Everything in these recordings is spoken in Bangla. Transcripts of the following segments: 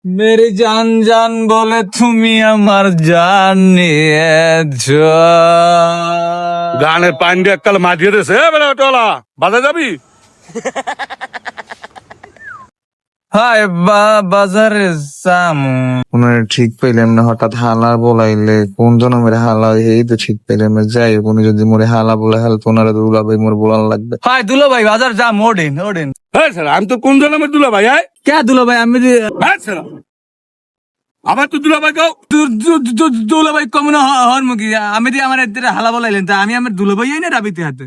মেরি জান জান বলে তুমি আমার জান নিয়েছো। গানের পাইন দিয়ে এককাল মাঝিয়ে দিয়েছে বেলা টোলা বাজার যাবি? হায় বাজারে যামু কোন ঠিক পেলাম না, হঠাৎ হালা বলাইলে কোন জনমের হালা, এই তো ঠিক পেলাম না। যাই কোন যদি মোরে হালা বলে হাল তোনারে দুলা ভাই মোর বলান লাগবে। হায় দুলা ভাই বাজার যাম, ওডেন ওডেন। হ্যাঁ স্যার, আমি তো কোন জন্মের দুলা ভাই? কে দুলা ভাই? আমি হ্যাঁ স্যার, আবার তো দুলা ভাই কাও দুলা ভাই কমন হর মুখি, আমি দিয়ে আমার এদের হালা বলাইলেন তা আমি আমার দুলা ভাই না রাবিতে হাতে।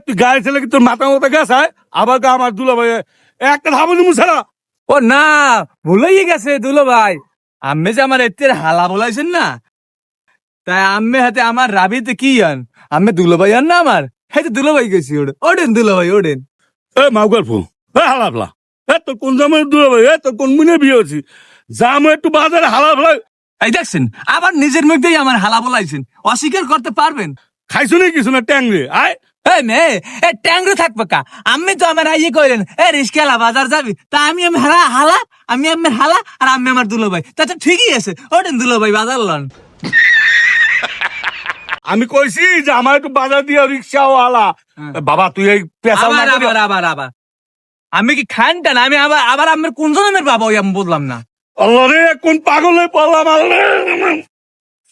তুই গায়ে ছেলে কি তোর মাথা মতো গেছে? আবার গা আমার দুলা ভাই একটা ধাবো তুমি ছাড়া। ও না, ভুলেই গেছে দুলা ভাই, আমি যে আমার এদের হালা বলাইছেন না, তাই আমি হাতে আমার রাবিতে কি আন আমি দুলা ভাই আন না আমার, হ্যাঁ দুলা ভাই গেছি ওডেন দুলা ভাই ওডেন। এ মাউগার ফু, এ হালাফলা, এ তোর কোন জন্মের দুলা ভাই? তোর কোন মিনে বিয়ে হচ্ছি? যাম একটু বাজারে হালাফলা। এই দেখছেন আবার নিজের মুখেই আমার হালা বলাইছেন, অস্বীকার করতে পারবেন? খাইছো নি কিছু না ট্যাংরে? আয় এই মে এ ট্যাংরে থাকবে কা, আমি তো আমার ইয়ে কইলেন এ রিস্কেলা বাজার যাবি, তা আমি হালা হালা, আমি আমার হালা আর আমি আমার দুলো ভাই, তা তো ঠিকই আছে ওঠেন দুলো ভাই বাজার লন। আমি কইছি যে আমার একটু বাজার দিয়ে রিক্সা ওয়ালা। বাবা তুই এই পেশা আবার আবার আবার আবার আমি কি খানটা না, আমি আবার আবার আমার কোন জনের বাবা ওই আমি বললাম না। আল্লাহ রে, কোন পাগলে পড়লাম আল্লাহ।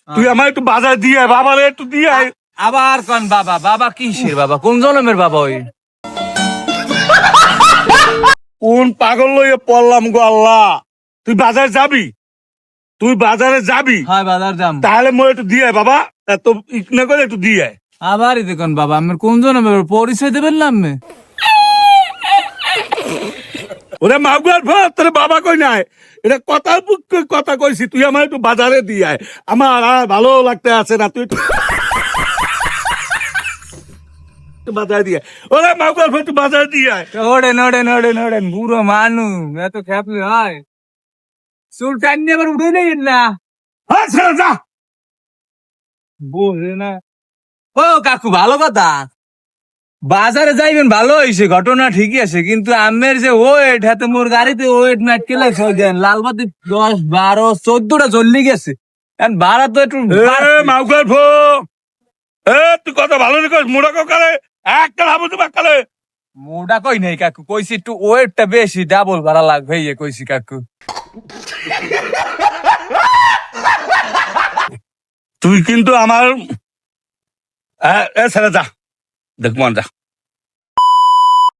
তুই আমার একটু বাজার দিয়ে আয়, বাবা রে একটু দিয়ে আয়। আবার কোন বাবা? বাবা কিসের বাবা? কোন জনমের বাবা ওই? কোন পাগল লইয়ে পড়লাম গো আল্লাহ। তুই বাজার যাবি? তুই বাজারে যাবি? হয় বাজার যাম। তাহলে মই একটু দিয়ে আয় বাবা, এত ইকনে করে একটু দিয়ে আয়। আবারই দেখুন বাবা, আমার কোন জনমের পরিচয় দেবেন না আমি? ওরে মাগুয়ার ভাত, তোর বাবা কই নাই? এটা কথার পক্ষে কথা কইছি, তুই আমার একটু বাজারে দিয়ে আয়। আমার আর ভালো লাগতে আছে না, তুই একটু বাজারে দিয়ে আয়। ওরে মাগুয়ার ভাত, তুই বাজারে দিয়ে আয়। ওড়েন ওড়েন ওড়েন ওড়েন, বুড়ো মানু এত খেপলে হয়? চুল টাইনি আবার উঠে নেই না, হ্যাঁ ছেড়ে যা। বুঝে না। ও কাকু ভালো কথা, বাজারে যাইবেন ভালো হয়েছে, ঘটনা ঠিকই আছে, কিন্তু আমের যে ওয়েট হাতে মোর গাড়িতে ওয়েট না কেলে দেন লালবাতি 10 12 14টা জ্বললি গেছে, এখন ভাড়া তো একটু এ মাগুয়ার ভো, এ তুই কথা ভালো রে কইস, মোড়া কালে একটা হাবু তো বাকালে। মোটা কই নাই কাকু, কইছি একটু ওয়েটটা বেশি, ডাবল ভাড়া লাগবে ইয়ে কইছি কাকু। তুই কিন্তু আমার এ ছেড়ে যা, দেখ মন যা।